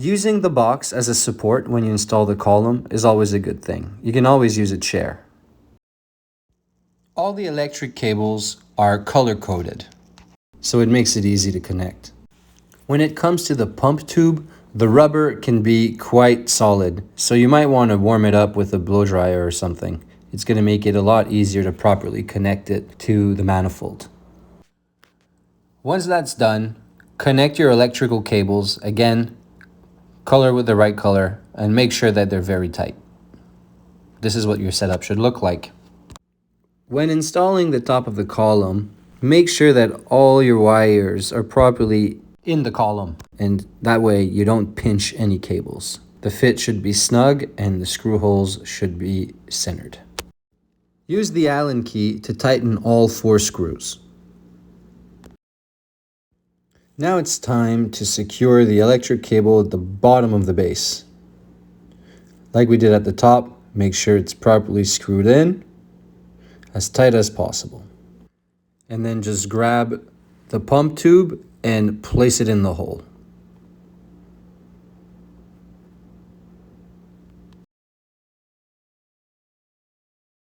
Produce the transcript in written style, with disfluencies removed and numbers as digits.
Using the box as a support when you install the column is always a good thing. You can always use a chair. All the electric cables are color-coded, so it makes it easy to connect. When it comes to the pump tube, the rubber can be quite solid, so you might want to warm it up with a blow dryer or something. It's going to make it a lot easier to properly connect it to the manifold. Once that's done, connect your electrical cables, again, color with the right color, and make sure that they're very tight. This is what your setup should look like. When installing the top of the column, make sure that all your wires are properly in the column, and that way you don't pinch any cables. The fit should be snug and the screw holes should be centered. Use the Allen key to tighten all 4 screws. Now it's time to secure the electric cable at the bottom of the base. Like we did at the top, make sure it's properly screwed in, as tight as possible. And then just grab the pump tube and place it in the hole.